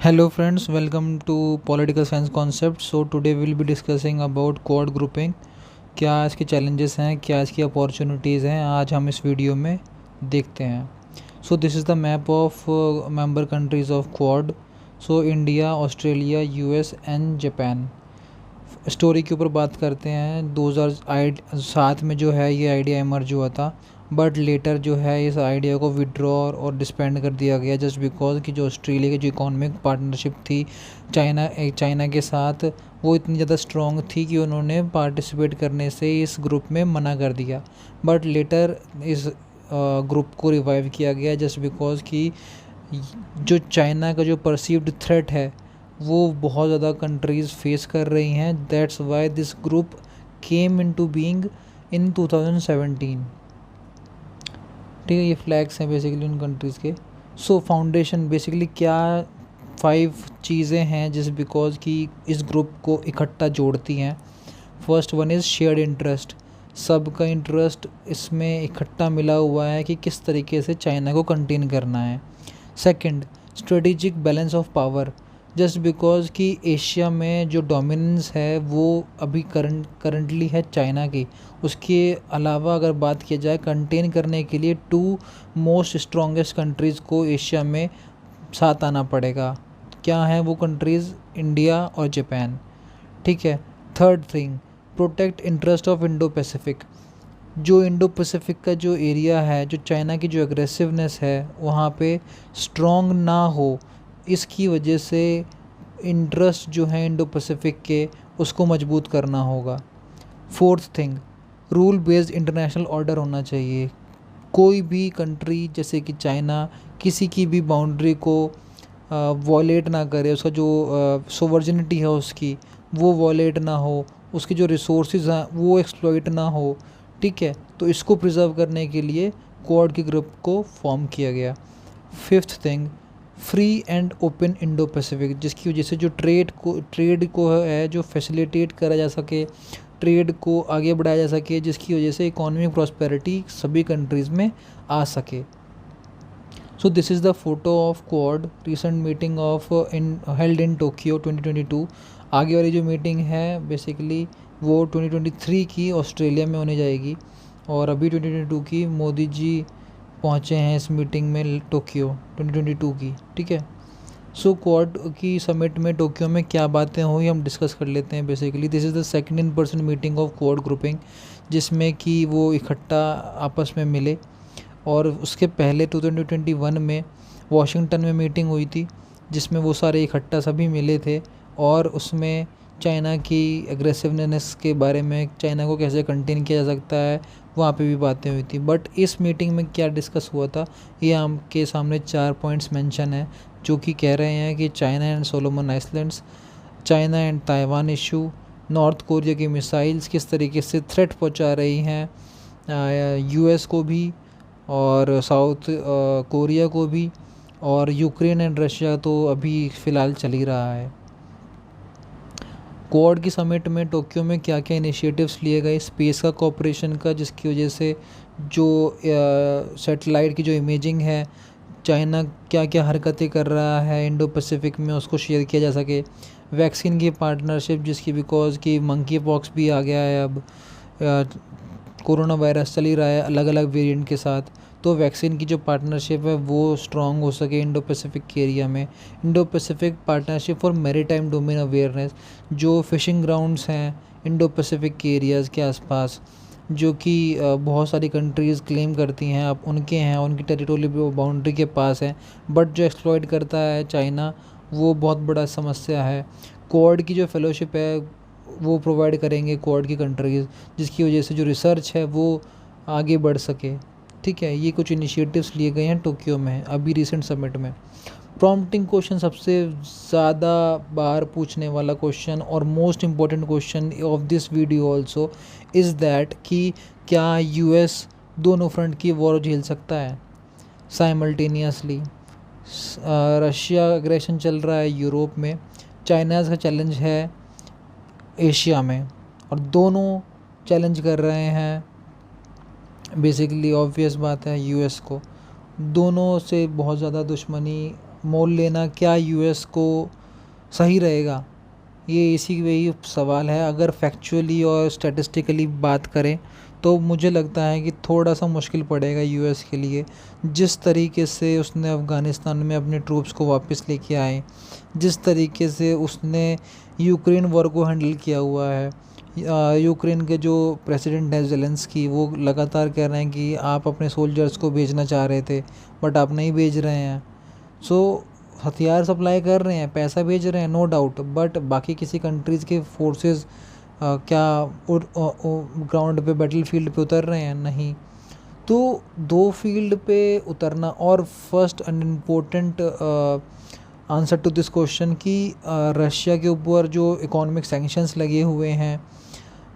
Hello friends, welcome to Political Science Concept. So today we will be discussing about Quad grouping. क्या इसके challenges हैं, क्या इसकी opportunities हैं, आज हम इस वीडियो में देखते हैं. So this is the map of member countries of Quad. So India, Australia, US and Japan. Story के ऊपर बात करते हैं. 2007 में जो है ये आइडिया इमर्ज हुआ था, बट लेटर जो है इस आइडिया को विड्रॉ और डिस्पेंड कर दिया गया जस्ट बिकॉज कि जो ऑस्ट्रेलिया की जो इकोनॉमिक पार्टनरशिप थी चाइना के साथ, वो इतनी ज़्यादा स्ट्रॉन्ग थी कि उन्होंने पार्टिसिपेट करने से इस ग्रुप में मना कर दिया. बट लेटर इस ग्रुप को रिवाइव किया गया जस्ट बिकॉज कि जो चाइना का जो परसीव्ड थ्रेट है वो बहुत ज़्यादा कंट्रीज़ फेस कर रही हैं. That's why this group came into being in 2017. ठीक है, ये फ्लैग्स हैं बेसिकली उन कंट्रीज़ के. सो फाउंडेशन बेसिकली क्या 5 चीज़ें हैं जिस बिकॉज कि इस ग्रुप को इकट्ठा जोड़ती हैं. First one is shared interest. सबका इंटरेस्ट इसमें इकट्ठा मिला हुआ है कि किस तरीके से चाइना को कंटेन करना है. Second, strategic balance of power. Just because कि एशिया में जो डोमिनेंस है वो अभी करंटली है चाइना की. उसके अलावा अगर बात किया जाए कंटेन करने के लिए 2 मोस्ट स्ट्रॉन्गेस्ट कंट्रीज़ को एशिया में साथ आना पड़ेगा. क्या हैं वो कंट्रीज़? इंडिया और जापान. ठीक है. Third thing, protect interest of Indo Pacific. जो इंडो पैसिफिक का जो एरिया है, जो चाइना की जो एग्रेसिवनेस है वहाँ पे स्ट्रॉन्ग ना हो, इसकी वजह से इंटरेस्ट जो है इंडो पैसिफिक के उसको मजबूत करना होगा. Fourth thing, rule based international order होना चाहिए. कोई भी कंट्री जैसे कि चाइना किसी की भी बाउंड्री को वॉलेट ना करे, उसका जो सोवर्जिनिटी है उसकी वो वॉलेट ना हो, उसकी जो रिसोर्सेज हैं वो एक्सप्लॉइट ना हो. ठीक है, तो इसको प्रिजर्व करने के लिए क्वाड के ग्रुप को फॉर्म किया गया. Fifth thing, free and open Indo Pacific, जिसकी वजह से जो ट्रेड को है जो फैसिलिटेट करा जा सके, ट्रेड को आगे बढ़ाया जा सके, जिसकी वजह से इकोनॉमिक प्रॉस्पेरिटी सभी कंट्रीज़ में आ सके. सो this is the photo of quad recent meeting of held in Tokyo 2022. आगे वाली जो मीटिंग है बेसिकली वो 2023 की ऑस्ट्रेलिया में होने जाएगी, और अभी 2022 की मोदी जी पहुँचे हैं इस मीटिंग में टोक्यो 2022 की. ठीक है. सो क्वाड की समिट में टोक्यो में क्या बातें हुई हम डिस्कस कर लेते हैं. Basically this is the second in person meeting of quad grouping, जिसमें कि वो इकट्ठा आपस में मिले. और उसके पहले 2021 में वाशिंगटन में मीटिंग हुई थी जिसमें वो सारे इकट्ठा सभी मिले थे, और उसमें चाइना की एग्रेसिवनेस के बारे में, चाइना को कैसे कंटेन किया जा सकता है, वहाँ पे भी बातें हुई थी. बट इस मीटिंग में क्या डिस्कस हुआ था, ये आपके सामने 4 पॉइंट्स मेंशन है जो कि कह रहे हैं कि China and Solomon islands, China and Taiwan issue, north Korea की मिसाइल्स किस तरीके से थ्रेट पहुंचा रही हैं यूएस को भी और साउथ कोरिया को भी, और यूक्रेन एंड रशिया तो अभी फ़िलहाल चल ही रहा है. क्वाड की समिट में टोक्यो में क्या क्या इनिशिएटिव्स लिए गए स्पेस का कोऑपरेशन का, जिसकी वजह से जो सैटेलाइट की जो इमेजिंग है, चाइना क्या क्या हरकतें कर रहा है इंडो पैसिफिक में उसको शेयर किया जा सके. वैक्सीन की पार्टनरशिप, जिसकी बिकॉज कि मंकी पॉक्स भी आ गया है, अब कोरोना वायरस चल ही रहा है अलग अलग वेरिएंट के साथ, तो वैक्सीन की जो पार्टनरशिप है वो स्ट्रॉन्ग हो सके इंडो पैसिफिक के एरिया में. Indo Pacific partnership for maritime domain awareness, जो फिशिंग ग्राउंड्स हैं इंडो पैसिफिक के एरियाज़ के आसपास जो कि बहुत सारी कंट्रीज़ क्लेम करती हैं, अब उनके हैं, उनकी टेरिटोरियल बाउंड्री के पास है, बट जो एक्सप्लॉइट करता है चाइना वो बहुत बड़ा समस्या है. क्वाड की जो फेलोशिप है वो प्रोवाइड करेंगे क्वाड की कंट्रीज़, जिसकी वजह से जो रिसर्च है वो आगे बढ़ सके. ठीक है, ये कुछ इनिशिएटिव्स लिए गए हैं टोक्यो में अभी रिसेंट समिट में. प्रॉम्प्टिंग क्वेश्चन, सबसे ज़्यादा बार पूछने वाला क्वेश्चन और most important question of this video also is that कि क्या यूएस दोनों फ्रंट की वॉर झेल सकता है साइमल्टेनियसली. रशिया एग्रेशन चल रहा है यूरोप में, चाइना का चैलेंज है एशिया में, और दोनों चैलेंज कर रहे हैं बेसिकली ऑब्वियस बात है यूएस को. दोनों से बहुत ज़्यादा दुश्मनी मोल लेना क्या यूएस को सही रहेगा, ये इसी वही सवाल है। अगर फैक्चुअली और स्टैटिस्टिकली बात करें तो मुझे लगता है कि थोड़ा सा मुश्किल पड़ेगा यूएस के लिए। जिस तरीके से उसने अफ़गानिस्तान में अपने ट्रूप्स को वापस लेके आए, जिस तरीके से उसने यूक्रेन वॉर को हैंडल किया हुआ है। यूक्रेन के जो प्रेसिडेंट है ज़ेलेंस्की, वो लगातार कह रहे हैं कि आप अपने सोल्जर्स को भेजना चाह रहे थे बट आप नहीं भेज रहे हैं। सो हथियार सप्लाई कर रहे हैं, पैसा भेज रहे हैं, नो डाउट, बट बाकी किसी कंट्रीज़ के फोर्सेस क्या ग्राउंड पे बैटल फील्ड पे उतर रहे हैं? नहीं। तो दो फील्ड पे उतरना, और first and important answer to this question कि रशिया के ऊपर जो इकोनॉमिक सैंक्शंस लगे हुए हैं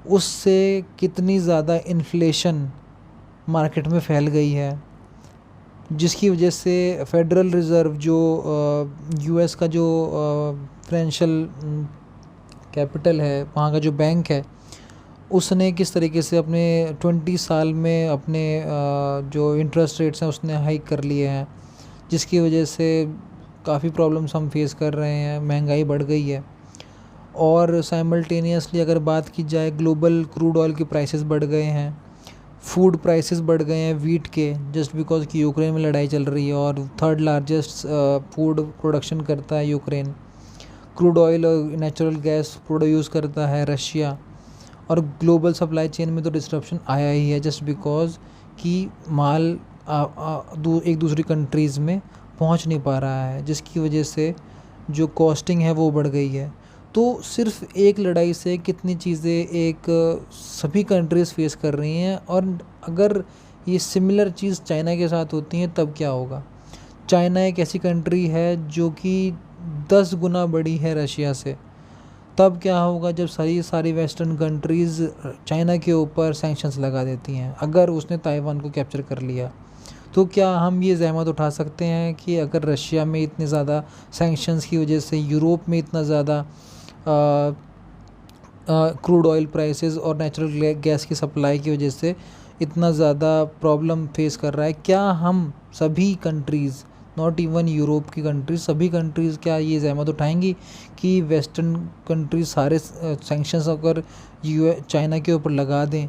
उससे कितनी ज़्यादा इन्फ्लेशन मार्केट में फैल गई है, जिसकी वजह से फेडरल रिज़र्व जो यूएस का जो फाइनेंशियल कैपिटल है, वहाँ का जो बैंक है, उसने किस तरीके से अपने 20 साल में अपने जो इंटरेस्ट रेट्स हैं उसने हाइक कर लिए हैं, जिसकी वजह से काफ़ी प्रॉब्लम्स हम फेस कर रहे हैं, महंगाई बढ़ गई है। और साइमल्टेनियसली अगर बात की जाए, ग्लोबल क्रूड ऑयल के प्राइसेस बढ़ गए हैं, फूड प्राइसेस बढ़ गए हैं वीट के, जस्ट बिकॉज कि यूक्रेन में लड़ाई चल रही है और थर्ड लार्जेस्ट फूड प्रोडक्शन करता है यूक्रेन। क्रूड ऑयल और नेचुरल गैस प्रोड्यूस करता है रशिया। और ग्लोबल सप्लाई चेन में तो डिस्ट्रप्शन आया ही है, जस्ट बिकॉज कि माल एक दूसरी कंट्रीज़ में पहुंच नहीं पा रहा है, जिसकी वजह से जो कॉस्टिंग है वो बढ़ गई है। तो सिर्फ एक लड़ाई से कितनी चीज़ें एक सभी कंट्रीज़ फेस कर रही हैं, और अगर ये सिमिलर चीज़ चाइना के साथ होती हैं तब क्या होगा? चाइना एक ऐसी कंट्री है जो कि 10 गुना बड़ी है रशिया से। तब क्या होगा जब सारी वेस्टर्न कंट्रीज़ चाइना के ऊपर सैंक्शंस लगा देती हैं? अगर उसने ताइवान को कैप्चर कर लिया तो क्या हम ये ज़हमत उठा सकते हैं कि अगर रशिया में इतने ज़्यादा सैंक्शंस की वजह से, यूरोप में इतना ज़्यादा क्रूड ऑयल प्राइसेस और नेचुरल गैस की सप्लाई की वजह से इतना ज़्यादा प्रॉब्लम फेस कर रहा है, क्या हम सभी कंट्रीज़, नॉट इवन यूरोप की कंट्रीज, सभी कंट्रीज़ क्या ये ज़हमत उठाएंगी कि वेस्टर्न कंट्रीज सारे सैंक्शंस अगर चाइना के ऊपर लगा दें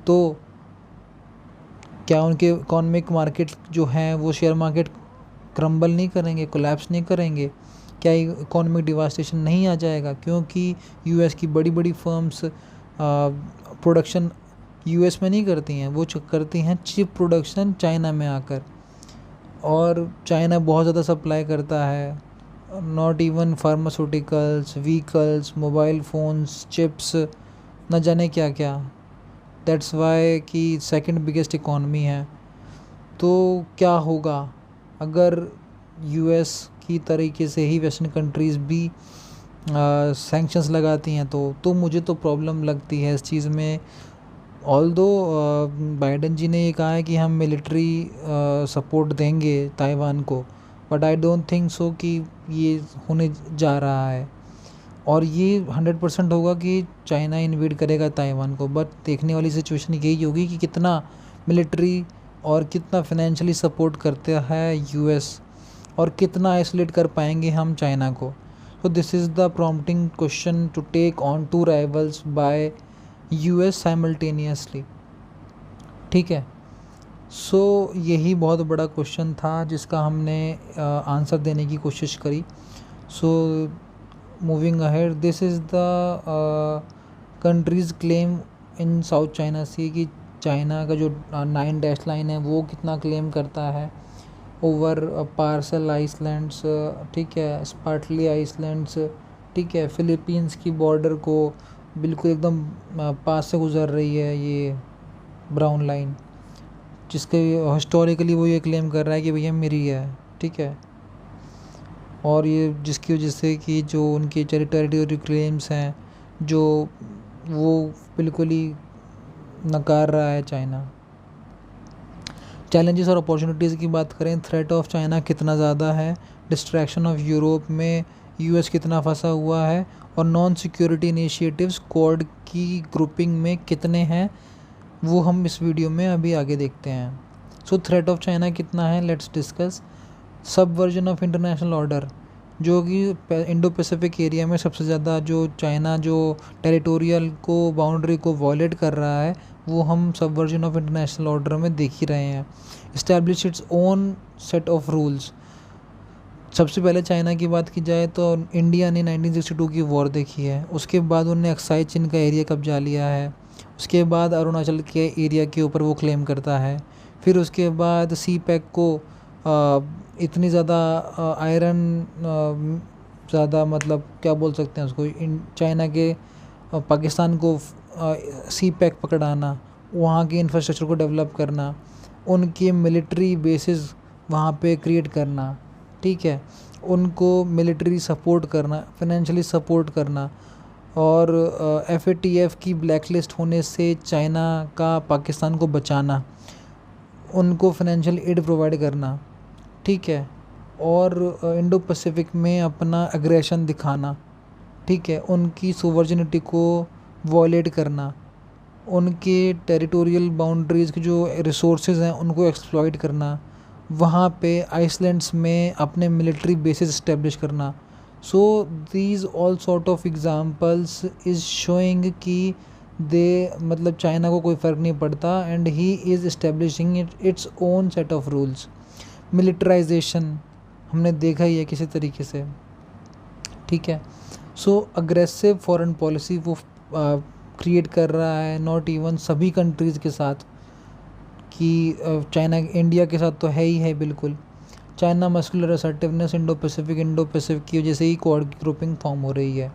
तो क्या उनके इकोनॉमिक मार्केट जो हैं वो शेयर मार्केट क्रम्बल नहीं करेंगे, कोलैप्स नहीं करेंगे? क्या इकोनॉमिक डिवास्टेशन नहीं आ जाएगा? क्योंकि यूएस की बड़ी बड़ी फर्म्स प्रोडक्शन यूएस में नहीं करती हैं, वो करती हैं चिप प्रोडक्शन चाइना में आकर, और चाइना बहुत ज़्यादा सप्लाई करता है, not even pharmaceuticals, vehicles, mobile phones, chips, न जाने क्या क्या। दैट्स वाई कि सेकंड बिगेस्ट इकॉनमी है। तो क्या होगा अगर यूएस की तरीके से ही वेस्टर्न कंट्रीज़ भी सैंक्शंस लगाती हैं? तो मुझे तो प्रॉब्लम लगती है इस चीज़ में। ऑल्दो बाइडेन जी ने ये कहा है कि हम मिलिट्री सपोर्ट देंगे ताइवान को, but I don't think so कि ये होने जा रहा है, और ये 100% होगा कि चाइना इन्वेड करेगा ताइवान को। बट देखने वाली सिचुएशन यही होगी कि कितना मिलिट्री और कितना फाइनेंशियली सपोर्ट करता है यूएस, और कितना आइसोलेट कर पाएंगे हम चाइना को। So this is the prompting question to take on two rivals by US simultaneously. ठीक है, सो यही बहुत बड़ा क्वेश्चन था जिसका हमने आंसर देने की कोशिश करी। So moving ahead, this is the country's claim in South China Sea, कि चाइना का जो 9 डैश लाइन है वो कितना क्लेम करता है ओवर पार्सल आइसलैंड्स, ठीक है, स्पार्टली आइसलैंड्स, ठीक है, फिलीपींस की बॉर्डर को बिल्कुल एकदम पास से गुजर रही है ये ब्राउन लाइन, जिसके हिस्टोरिकली वो ये क्लेम कर रहा है कि भैया मेरी है, ठीक है। और ये जिसकी वजह से कि जो उनके टेरिटरी क्लेम्स हैं जो वो बिल्कुल ही नकार रहा है चाइना। चैलेंजेस और अपॉर्चुनिटीज़ की बात करें, थ्रेट ऑफ चाइना कितना ज़्यादा है, डिस्ट्रैक्शन ऑफ यूरोप में यूएस कितना फंसा हुआ है, और नॉन सिक्योरिटी इनिशिएटिव्स क्वाड की ग्रुपिंग में कितने हैं, वो हम इस वीडियो में अभी आगे देखते हैं। सो थ्रेट ऑफ चाइना कितना है, लेट्स डिस्कस। सब वर्जन ऑफ इंटरनेशनल ऑर्डर, जो कि इंडो पैसिफिक एरिया में सबसे ज़्यादा जो चाइना जो टेरिटोरियल को बाउंड्री को वॉलेट कर रहा है, वो हम सब वर्जन ऑफ इंटरनेशनल ऑर्डर में देख ही रहे हैं। Establish its own set of rules. सबसे पहले चाइना की बात की जाए तो इंडिया ने 1962 की वॉर देखी है, उसके बाद उन्होंने अक्साई चीन का एरिया कब्जा लिया है, उसके बाद अरुणाचल के एरिया के ऊपर वो क्लेम करता है, फिर उसके बाद सी पैक को इतनी ज़्यादा आयरन ज़्यादा मतलब क्या बोल सकते हैं उसको, चाइना के पाकिस्तान को सी पैक पकड़ाना, वहाँ के इंफ्रास्ट्रक्चर को डेवलप करना, उनके मिलिट्री बेसिस वहाँ पे क्रिएट करना, ठीक है, उनको मिलिट्री सपोर्ट करना, फाइनेंशियली सपोर्ट करना, और FATF की ब्लैकलिस्ट होने से चाइना का पाकिस्तान को बचाना, उनको फाइनेंशियल एड प्रोवाइड करना, ठीक है, और इंडो पैसिफिक में अपना एग्रेशन दिखाना, ठीक है, उनकी सोवर्जिनिटी को वॉलेट करना, उनके टेरिटोरियल बाउंड्रीज़ के जो रिसोर्सेज हैं उनको एक्सप्लॉइट करना, वहाँ पे आइसलैंड्स में अपने मिलिट्री बेसिस इस्टेब्लिश करना। सो these all sort of examples is showing कि दे मतलब चाइना को कोई फ़र्क नहीं पड़ता and he is establishing its own set of rules. Militarisation हमने देखा ही है किसी तरीके से, ठीक है। सो अग्रेसिव फॉरेन पॉलिसी वो क्रिएट कर रहा है, नॉट इवन सभी कंट्रीज़ के साथ, कि चाइना इंडिया के साथ तो है ही है बिल्कुल। China muscular assertiveness Indo Pacific की वजह से ही क्वाड ग्रुपिंग फॉर्म हो रही है।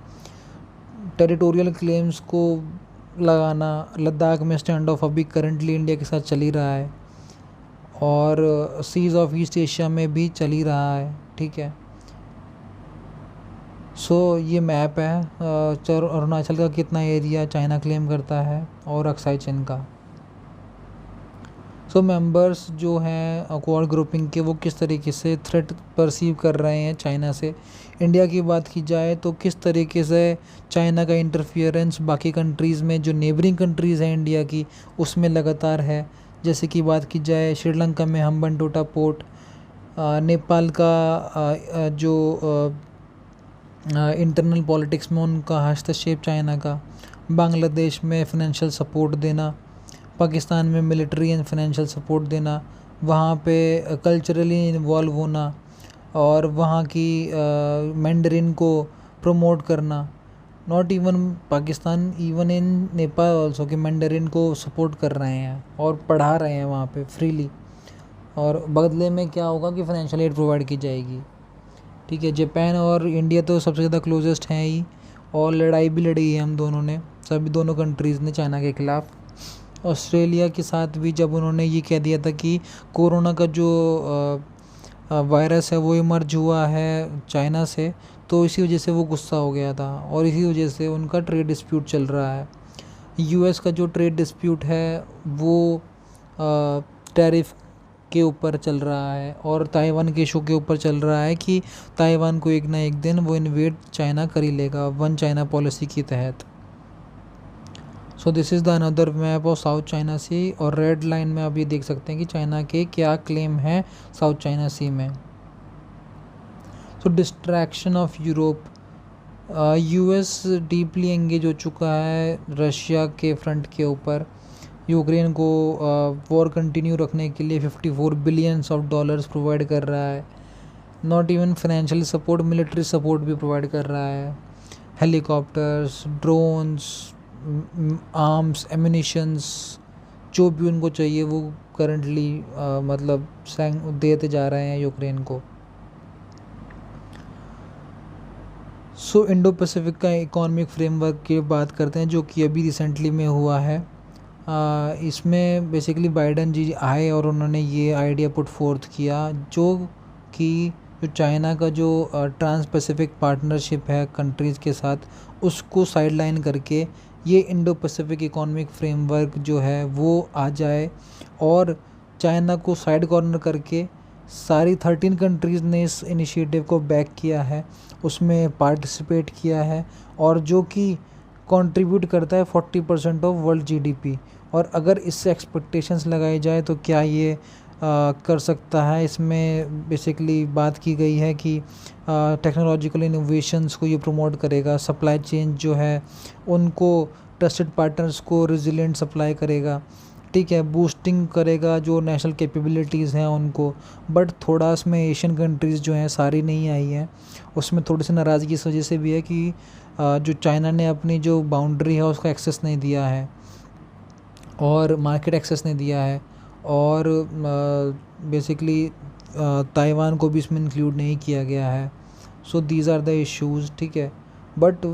टेरिटोरियल क्लेम्स को लगाना, लद्दाख में स्टैंड ऑफ अभी करंटली इंडिया के साथ चल ही रहा है, और सीज ऑफ ईस्ट एशिया में भी चल ही रहा है, ठीक है। सो ये मैप है अरुणाचल का कितना एरिया चाइना क्लेम करता है और अक्साई चीन का। सो मेंबर्स जो हैं क्वाड ग्रुपिंग के वो किस तरीके से थ्रेट परसीव कर रहे हैं चाइना से। इंडिया की बात की जाए तो किस तरीके से चाइना का इंटरफियरेंस बाकी कंट्रीज़ में जो नेबरिंग कंट्रीज़ हैं इंडिया की उसमें लगातार है। जैसे कि बात की जाए श्रीलंका में हम्बनटोटा पोर्ट, नेपाल का जो इंटरनल पॉलिटिक्स में उनका हस्तक्षेप चाइना का, बांग्लादेश में फाइनेंशियल सपोर्ट देना, पाकिस्तान में मिलिट्री एंड फाइनेंशियल सपोर्ट देना, वहाँ पे कल्चरली इन्वॉल्व होना और वहाँ की मैंडरिन को प्रमोट करना। Not even Pakistan, even in Nepal also कि मैंडरिन को सपोर्ट कर रहे हैं और पढ़ा रहे हैं वहाँ पे फ्रीली, और बदले में क्या होगा कि फाइनेंशियल एड प्रोवाइड की जाएगी, ठीक है। जापान और इंडिया तो सबसे ज़्यादा क्लोजेस्ट हैं ही, और लड़ाई भी लड़ी है हम दोनों ने, सभी दोनों कंट्रीज़ ने चाइना के ख़िलाफ़। ऑस्ट्रेलिया के साथ भी जब उन्होंने ये कह दिया था कि कोरोना का जो वायरस है वो इमर्ज हुआ है चाइना से, तो इसी वजह से वो गुस्सा हो गया था और इसी वजह से उनका ट्रेड डिस्प्यूट चल रहा है। यूएस का जो ट्रेड डिस्प्यूट है वो टैरिफ के ऊपर चल रहा है और ताइवान के इशू के ऊपर चल रहा है कि ताइवान को एक ना एक दिन वो इन्वेड चाइना कर ही लेगा वन चाइना पॉलिसी के तहत। So this is the another map of South China Sea, और रेड लाइन में आप ये देख सकते हैं कि चाइना के क्या क्लेम है साउथ चाइना सी में। So distraction of Europe, US deeply engage हो चुका है रशिया के फ्रंट के ऊपर। यूक्रेन को वॉर कंटिन्यू रखने के लिए $54 बिलियन प्रोवाइड कर रहा है। Not even financial support, military support भी प्रोवाइड कर रहा है। हेलीकॉप्टर्स, ड्रोन्स, आर्म्स, एम्यूनिशंस, जो भी उनको चाहिए वो करंटली मतलब देते जा रहे हैं यूक्रेन को। सो इंडो पैसिफिक का इकोनॉमिक फ्रेमवर्क की बात करते हैं जो कि अभी रिसेंटली में हुआ है। इसमें बेसिकली बाइडन जी आए और उन्होंने ये आइडिया पुट फोर्थ किया जो कि जो चाइना का जो ट्रांस पैसिफिक पार्टनरशिप है कंट्रीज़ के साथ, उसको साइडलाइन करके ये इंडो पैसिफिक इकोनॉमिक फ्रेमवर्क जो है वो आ जाए, और चाइना को साइड कॉर्नर करके सारी 13 कंट्रीज़ ने इस इनिशिएटिव को बैक किया है, उसमें पार्टिसिपेट किया है, और जो कि कंट्रीब्यूट करता है 40% ऑफ वर्ल्ड जीडीपी। और अगर इससे एक्सपेक्टेशंस लगाई जाए तो क्या ये कर सकता है। इसमें बेसिकली बात की गई है कि टेक्नोलॉजिकल इनोवेशंस को ये प्रमोट करेगा, सप्लाई चेन जो है उनको, ट्रस्टेड पार्टनर्स को रिजिलेंट सप्लाई करेगा, ठीक है, बूस्टिंग करेगा जो नेशनल कैपेबिलिटीज़ हैं उनको। बट थोड़ा इसमें एशियन कंट्रीज़ जो हैं सारी नहीं आई हैं, उसमें थोड़ी सी नाराज़गी इस वजह से भी है कि जो चाइना ने अपनी जो बाउंड्री है उसका एक्सेस नहीं दिया है और मार्केट एक्सेस नहीं दिया है, और बेसिकली ताइवान को भी इसमें इंक्लूड नहीं किया गया है। So these are the issues, ठीक है। बट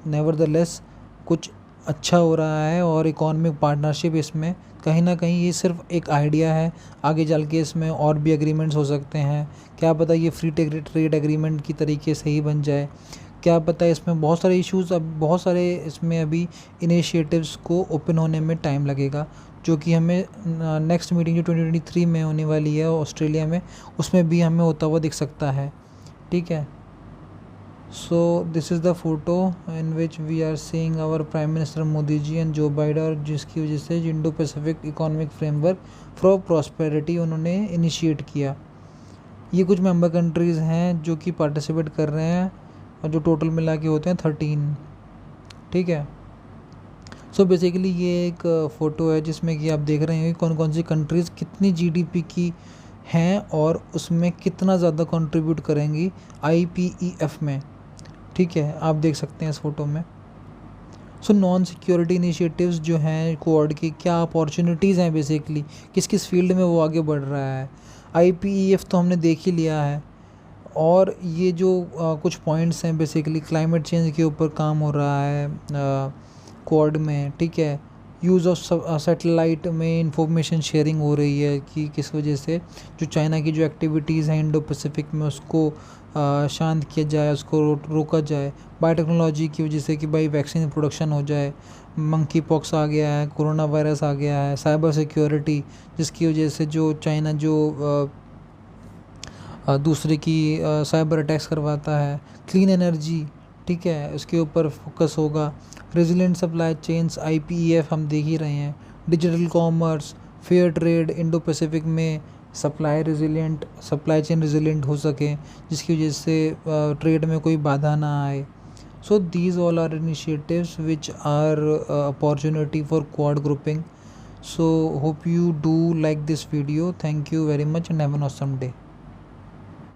नेवरदलेस कुछ अच्छा हो रहा है और इकोनॉमिक पार्टनरशिप इसमें कहीं ना कहीं ये सिर्फ एक आइडिया है, आगे चल के इसमें और भी एग्रीमेंट्स हो सकते हैं। क्या पता ये फ्री ट्रेड एग्रीमेंट की तरीके से ही बन जाए, क्या पता इसमें बहुत सारे इश्यूज़, अब बहुत सारे इसमें अभी इनिशिएटिव्स को ओपन होने में टाइम लगेगा, जो कि हमें नेक्स्ट मीटिंग जो 2023 में होने वाली है ऑस्ट्रेलिया में, उसमें भी हमें होता हुआ दिख सकता है, ठीक है। So this is the photo in which we are seeing our prime minister Modi ji and Joe Biden, जिसकी वजह से Indo Pacific Economic Framework for Prosperity उन्होंने इनिशिएट किया। ये कुछ मेंबर कंट्रीज़ हैं जो कि पार्टिसिपेट कर रहे हैं और जो टोटल मिला के होते हैं 13, ठीक है। सो बेसिकली ये एक फ़ोटो है जिसमें कि आप देख रहे हैं कि कौन कौन सी कंट्रीज़ कितनी जीडीपी की हैं और उसमें कितना ज़्यादा कंट्रीब्यूट करेंगी IPEF में, ठीक है, आप देख सकते हैं इस फ़ोटो में। सो नॉन सिक्योरिटी इनिशिएटिव्स जो हैं क्वाड की, क्या अपॉर्चुनिटीज़ हैं बेसिकली, किस किस फील्ड में वो आगे बढ़ रहा है। IPEF तो हमने देख ही लिया है, और ये जो कुछ पॉइंट्स हैं बेसिकली क्लाइमेट चेंज के ऊपर काम हो रहा है क्वाड में, ठीक है। यूज़ ऑफ सैटेलाइट में इंफॉर्मेशन शेयरिंग हो रही है कि किस वजह से जो चाइना की जो एक्टिविटीज़ हैं इंडो पैसिफिक में उसको शांत किया जाए, उसको रोका जाए। बायोटेक्नोलॉजी की वजह से कि भाई वैक्सीन प्रोडक्शन हो जाए, मंकी पॉक्स आ गया है, कोरोना वायरस आ गया है, साइबर सिक्योरिटी जिसकी वजह से जो चाइना जो दूसरे की साइबर अटैक्स करवाता है। क्लीन एनर्जी, ठीक है, उसके ऊपर फोकस होगा। रेजिलेंट सप्लाई चेन्स IPEF हम देख ही रहे हैं। Digital commerce, fair trade, Indo Pacific में सप्लाई चेन रेजिलेंट हो सके, जिसकी वजह से ट्रेड में कोई बाधा ना आए। So these all are initiatives which are opportunity for Quad grouping. So hope you do like this video. Thank you very much and have an awesome day.